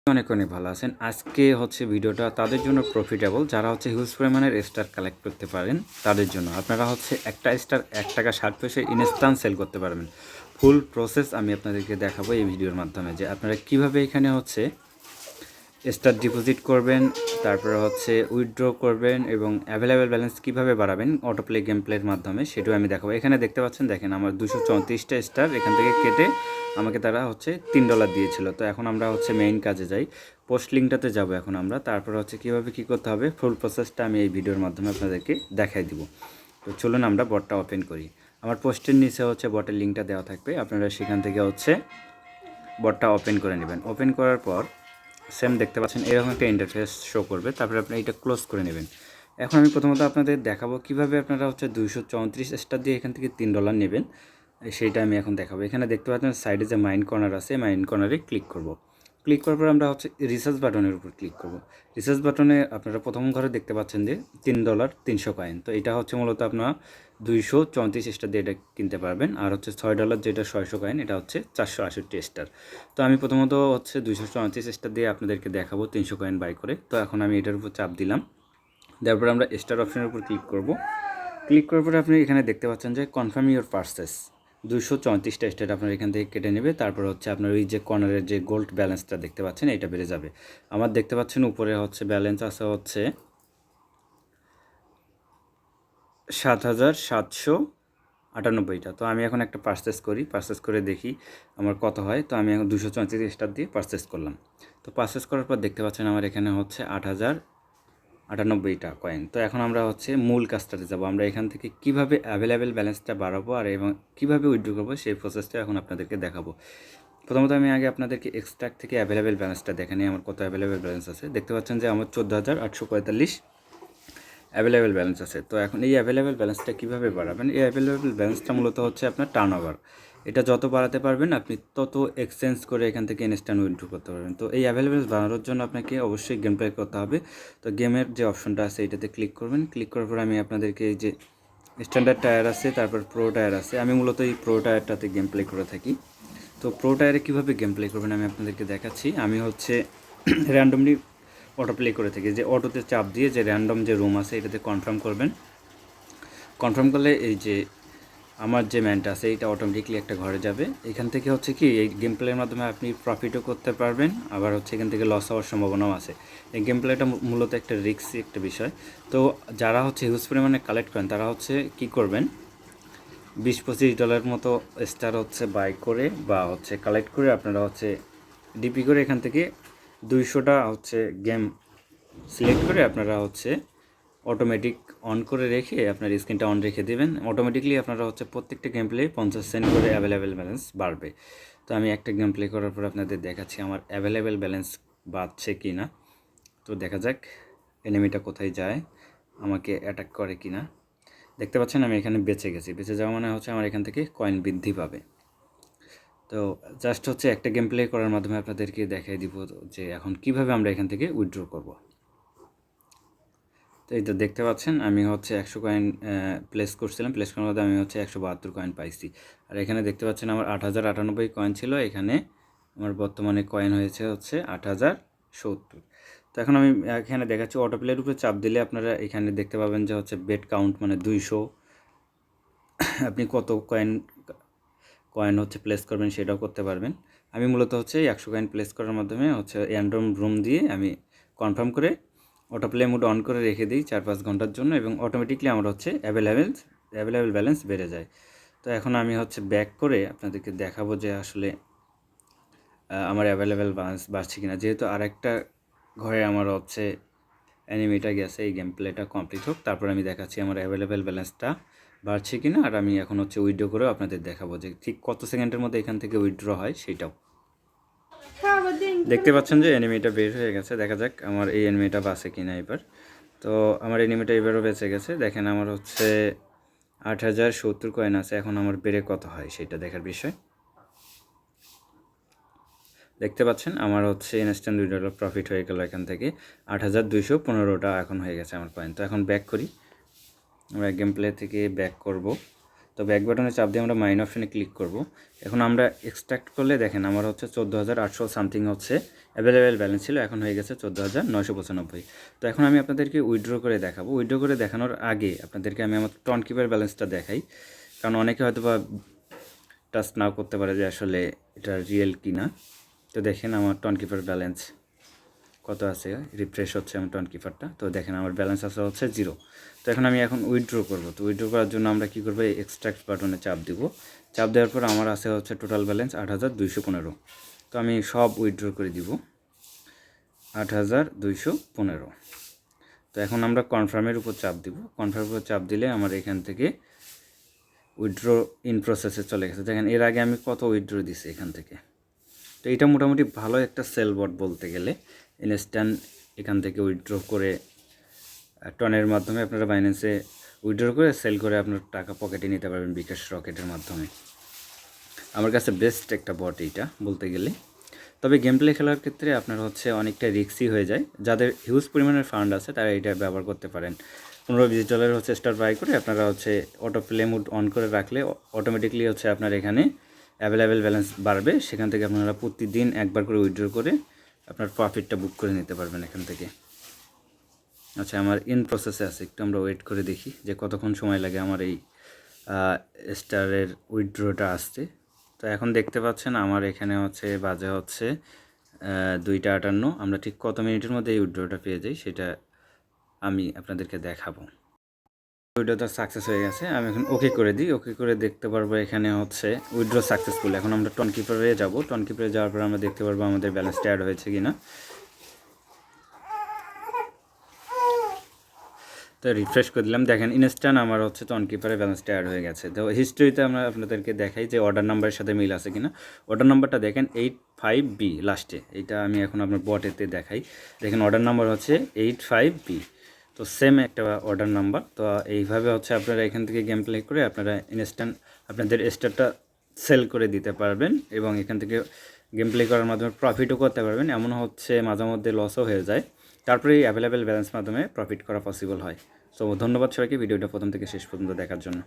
অনেক অনেক ভালো আছেন। আজকে হচ্ছে ভিডিওটা তাদের জন্য প্রফিটেবল যারা হচ্ছে হিউজ পরিমাণের স্টার কালেক্ট করতে পারেন তাদের জন্য। আপনারা হচ্ছে একটা স্টার ৳1.60 ইনস্ট্যান্ট সেল করতে পারবেন। ফুল প্রসেস আমি আপনাদেরকে দেখাবো এই ভিডিওর মাধ্যমে যে আপনারা কিভাবে এখানে হচ্ছে স্টার ডিপোজিট করবেন, তারপরে হচ্ছে উইথড্র করবেন এবং অ্যাভেলেবেল ব্যালেন্স কীভাবে বাড়াবেন অটো প্লে গেম প্লের মাধ্যমে সেটাও আমি দেখাবো। এখানে দেখতে পাচ্ছেন, দেখেন আমার 234টা স্টার এখান থেকে কেটে আমাকে তারা হচ্ছে $3 দিয়েছিল। তো এখন আমরা হচ্ছে মেইন কাজে যাই, পোস্ট লিঙ্কটাতে যাবো এখন আমরা। তারপর হচ্ছে কীভাবে কী করতে হবে ফুল প্রসেসটা আমি এই ভিডিওর মাধ্যমে আপনাদেরকে দেখাই দিব। তো চলুন আমরা বটটা ওপেন করি। আমার পোস্টের নিচে হচ্ছে বটের লিঙ্কটা দেওয়া থাকবে, আপনারা সেখান থেকে হচ্ছে বটটা ওপেন করে নেবেন। ওপেন করার পর সেম দেখতে পাচ্ছেন এরকম একটা ইন্টারফেস শো করবে, তারপরে আপনি এটা ক্লোজ করে নেবেন। এখন আমি প্রথমত আপনাদের দেখাবো কিভাবে আপনারা হচ্ছে 234 স্টার দিয়ে এখান থেকে $3 নেবেন, সেইটা আমি এখন দেখাবো। এখানে দেখতে পাচ্ছেন সাইডে যে মাইন কর্নার আছে, মাইন কর্নারে ক্লিক করব। ক্লিক করার পর আমরা হচ্ছে রিসার্চ বাটনের উপর ক্লিক করব। রিসার্চ বাটনে আপনারা প্রথম ঘরে দেখতে পাচ্ছেন যে $3 300 কয়েন। তো এটা হচ্ছে মূলত আপনারা 234 স্টার দিয়ে এটা কিনতে পারবেন। আর হচ্ছে $6 যেটা 600 কয়েন, এটা হচ্ছে 468 স্টার। তো আমি প্রথমত হচ্ছে 234 স্টার দিয়ে আপনাদেরকে দেখাবো 300 কয়েন বাই করে। তো এখন আমি এটার উপর চাপ দিলাম, তারপর আমরা স্টার অপশনের উপর ক্লিক করব। ক্লিক করার পরে আপনি এখানে দেখতে পাচ্ছেন যে কনফার্ম ইউর পারচেস 234টা স্টার আপনার এখান থেকে কেটে নেবে। তারপর হচ্ছে আপনার ওই যে কর্নারের যে গোল্ড ব্যালেন্সটা দেখতে পাচ্ছেন এটা বেড়ে যাবে। আমার দেখতে পাচ্ছেন উপরে হচ্ছে ব্যালেন্স আছে হচ্ছে 7,798টা। তো আমি এখন একটা পারচেস করি, পারচেস করে দেখি আমার কত হয়। তো আমি এখন 234 স্টার দিয়ে পারচেস করলাম। তো পারচেস করার পর দেখতে পাচ্ছেন আমার এখানে হচ্ছে 8,098টা কয়েন। তো এখন আমরা হচ্ছে মূল কাজটাতে যাব। আমরা এখান থেকে কিভাবে অ্যাভেলেবেল ব্যালেন্সটা বাড়াবো আর এবং কীভাবে উইথড্র করবো সেই প্রসেসটা এখন আপনাদেরকে দেখাবো। প্রথমত আমি আগে আপনাদেরকে এক্সট্রাক্ট থেকে অ্যাভেলেবেল ব্যালেন্সটা দেখে নিই আমার কত অ্যাভেলেবেল ব্যালেন্স আছে। দেখতে পাচ্ছেন যে আমার 14,845 অ্যাভেলেবেল ব্যালেন্স আছে। তো এখন এই অ্যাভেলেবেল ব্যালেন্সটা কীভাবে বাড়াবেন? এই অ্যাভেলেবেল ব্যালেন্সটা মূলত হচ্ছে আপনার টার্নওভার। এটা যত বাড়াতে পারবেন আপনি তত এক্সচেঞ্জ করে এখান থেকে ইনস্ট্যান্ট উইথড্র করতে পারবেন। তো এই অ্যাভেলেবেল বাড়ানোর জন্য আপনাকে অবশ্যই গেম প্লে করতে হবে। তো গেমের যে অপশনটা আছে এটাতে ক্লিক করবেন। ক্লিক করার পর আমি আপনাদেরকে এই যে স্ট্যান্ডার্ড টায়ার আছে, তারপর প্রো টায়ার আছে। আমি মূলত এই প্রো টায়ারটাতে গেম প্লে করে থাকি। তো প্রো টায়ারে কীভাবে গেম প্লে করবেন আমি আপনাদেরকে দেখাচ্ছি। আমি হচ্ছে র্যান্ডমলি অটো প্লে করে থাকি, যে অটোতে চাপ দিয়ে যে র্যান্ডম যে রুম আছে এটাতে কনফার্ম করবেন। কনফার্ম করলে এই যে আমার যে ম্যানটা আছে এটা অটোমেটিকলি একটা ঘরে যাবে। এখান থেকে হচ্ছে কি এই গেম প্লের মাধ্যমে আপনি প্রফিটও করতে পারবেন, আবার হচ্ছে এখান থেকে লস হওয়ার সম্ভাবনাও আছে। এই গেম প্লেটা মূলত একটা রিস্কি একটা বিষয়। তো যারা হচ্ছে হিউজ পরিমাণে কালেক্ট করেন তারা হচ্ছে কি করবেন, $20-25 মতো স্টার হচ্ছে বাই করে বা হচ্ছে কালেক্ট করে আপনারা হচ্ছে ডিপি করে এখান থেকে 200টা হচ্ছে গেম সিলেক্ট করে আপনারা হচ্ছে অটোমেটিক অন করে রেখে আপনার স্ক্রিনটা অন রেখে দেবেন। অটোমেটিকলি আপনারা হচ্ছে প্রত্যেকটা গেম প্লে 50 সেন্ট করে অ্যাভেলেবেল ব্যালেন্স বাড়বে। তো আমি একটা গেম প্লে করার পর আপনাদের দেখাচ্ছি আমার অ্যাভেলেবেল ব্যালেন্স বাড়ছে কি না। তো দেখা যাক এনিমিটা কোথায় যায়, আমাকে অ্যাটাক করে কি না। দেখতে পাচ্ছেন আমি এখানে বেঁচে গেছি। বেঁচে যাওয়া মানে হচ্ছে আমার এখান থেকে কয়েন বৃদ্ধি পাবে। তো জাস্ট হচ্ছে একটা গেম প্লে করার মাধ্যমে আপনাদেরকে দেখাই দিব যে এখন কিভাবে আমরা এখান থেকে উইথড্র করব। তো এই তো দেখতে পাচ্ছেন আমি হচ্ছে 100 কয়েন প্লেস করছিলাম, প্লেস করার মধ্যে আমি হচ্ছে 172 কয়েন পাইছি। আর এখানে দেখতে পাচ্ছেন আমার 8,098 কয়েন ছিল, এখানে আমার বর্তমানে কয়েন হয়েছে হচ্ছে 8,070। তো এখন আমি এখানে দেখাচ্ছি অটো প্লের উপরে চাপ দিলে আপনারা এখানে দেখতে পাবেন যে হচ্ছে বেট কাউন্ট মানে 200, আপনি কত কয়েন হচ্ছে প্লেস করবেন সেটাও করতে পারবেন। আমি মূলত হচ্ছে 100 কয়েন প্লেস করার মাধ্যমে হচ্ছে র্যান্ডম রুম দিয়ে আমি কনফার্ম করে অটো প্লে মোড অন করে রেখে দিই 4-5 ঘন্টার জন্য এবং অটোমেটিকলি আমার হচ্ছে অ্যাভেলেবেল ব্যালেন্স বেড়ে যায়। তো এখন আমি হচ্ছে ব্যাক করে আপনাদেরকে দেখাবো যে আসলে আমার অ্যাভেলেবেল ব্যালেন্স বাড়ছে কিনা। যেহেতু আরেকটা ঘরে আমার হচ্ছে অ্যানিমিটা গেছে, এই গেম প্লেটা কমপ্লিট হোক তারপর আমি দেখাচ্ছি আমার অ্যাভেলেবেল ব্যালেন্সটা বাড়ছে কিনা। আর আমি এখন হচ্ছে উইথড্র করেও আপনাদের দেখাবো যে ঠিক কত সেকেন্ডের মধ্যে এখান থেকে উইথড্র হয় সেটাও। দেখতে পাচ্ছেন যে এনিমিটা বের হয়ে গেছে। দেখা যাক আমার এই এনিমিটা বাঁচে কিনা এবার। তো আমার এনিমিটা এবারও বেঁচে গেছে। দেখেন আমার হচ্ছে 8,070 কয়েন আছে। এখন আমার বেড়ে কত হয় সেটা দেখার বিষয়। দেখতে পাচ্ছেন আমার হচ্ছে ইনস্ট্যান্ট $2 প্রফিট হয়ে গেল। এখান থেকে 8,215টা এখন হয়ে গেছে আমার কয়েন। তো এখন ব্যাক করি, আমরা গেম প্লে থেকে ব্যাক করব। তো ব্যাক বাটনে চাপ দিয়ে আমরা মাইন অপশনে ক্লিক করব। এখন আমরা এক্সট্রাক্ট করলে দেখেন আমার হচ্ছে 14,800 সামথিং হচ্ছে অ্যাভেলেবেল ব্যালেন্স ছিল, এখন হয়ে গেছে 14,995। তো এখন আমি আপনাদেরকে উইথড্র করে দেখাবো। উইথড্র করে দেখানোর আগে আপনাদেরকে আমি আমার টন কিপার ব্যালেন্সটা দেখাই, কারণ অনেকে হয়তো বা টাচ নাও করতে পারে যে আসলে এটা রিয়েল কি না। তো দেখেন আমার টন কিপার ব্যালেন্স কত আছে, রিফ্রেশ হচ্ছে আমার টন কিপারটা। তো দেখেন আমার ব্যালেন্স আছে হচ্ছে 0। তো এখন আমি উইথড্র করব। তো উইথড্র করার জন্য আমরা কী করবো, এক্সট্রাক্ট বাটনে চাপ দিব। চাপ দেওয়ার পর আমার আছে হচ্ছে টোটাল ব্যালেন্স 8,215। তো আমি সব উইথড্র করে দিব 8,215। তো এখন আমরা কনফার্মের উপর চাপ দিব। কনফার্মের উপর চাপ দিলে আমার এখান থেকে উইথড্র ইন প্রসেসে চলে গেছে। দেখেন এর আগে আমি কত উইথড্র দিছি এখান থেকে। তো এটা মোটামুটি ভালো একটা সেল বট বলতে গেলে। ইনস্ট্যান্ট এখান থেকে উইথড্র করে টনের মাধ্যমে আপনারা বাইন্যান্সে উইথড্র করে সেল করে আপনার টাকা পকেটে নিতে পারবেন বিকাশ রকেটের মাধ্যমে। আমার কাছে বেস্ট একটা বট এইটা বলতে গেলে। তবে গেম প্লে খেলার ক্ষেত্রে আপনার হচ্ছে অনেকটা রিস্কি হয়ে যায়। যাদের হিউজ পরিমাণের ফান্ড আছে তারা এটা ব্যবহার করতে পারেন। $15-20 হচ্ছে স্টার বাই করে আপনারা হচ্ছে অটো প্লে মোড অন করে রাখলে অটোমেটিকলি হচ্ছে আপনার এখানে অ্যাভেলেবেল ব্যালেন্স বাড়বে। সেখান থেকে আপনারা প্রতিদিন একবার করে উইথড্র করে আপনার প্রফিটটা বুক করে নিতে পারবেন এখান থেকে। আচ্ছা, আমার ইন প্রসেসে আছে, একটু আমরা ওয়েট করে দেখি যে কতক্ষণ সময় লাগে আমার এই স্টারের উইথড্রটা আসতে। তো এখন দেখতে পাচ্ছেন আমার এখানে হচ্ছে বাজে হচ্ছে 2টা 58। আমরা ঠিক কত মিনিটের মধ্যে এই উইথড্রটা পেয়ে যাই সেটা আমি আপনাদেরকে দেখাবো। উইথড্রটা সাকসেস হয়ে গেছে, আমি এখন ওকে করে দিই। ওকে করে দেখতে পারবো এখানে হচ্ছে উইথড্র সাকসেসফুল। এখন আমরা টন কিপারে যাবো। টন কিপারে যাওয়ার পর আমরা দেখতে পারবো আমাদের ব্যালেন্সটা অ্যাড হয়েছে কিনা। তো রিফ্রেশ করে দিলাম, দেখেন ইনস্ট্যান্ট আমার হচ্ছে টন কিপারে ব্যালেন্সটা অ্যাড হয়ে গেছে। তো হিস্ট্রিতে আমরা আপনাদেরকে দেখাই যে অর্ডার নাম্বারের সাথে মিল আছে কিনা। অর্ডার নাম্বারটা দেখেন 85B লাস্টে, এইটা আমি এখন আপনার বটেতে দেখাই। দেখেন অর্ডার নাম্বার হচ্ছে 85B। তো সেম একটা অর্ডার নাম্বার। তো এইভাবে হচ্ছে আপনারা এখান থেকে গেম প্লে করে আপনারা ইনস্ট্যান্ট আপনাদের স্টারটা সেল করে দিতে পারবেন এবং এখান থেকে গেম প্লে করার মাধ্যমে প্রফিটও করতে পারবেন। এমন হচ্ছে মাঝে মধ্যে লসও হয়ে যায়, তারপরে এই অ্যাভেলেবেল ব্যালেন্স মাধ্যমে প্রফিট করা পসিবল হয়। সো ধন্যবাদ সবাইকে ভিডিওটা প্রথম থেকে শেষ পর্যন্ত দেখার জন্য।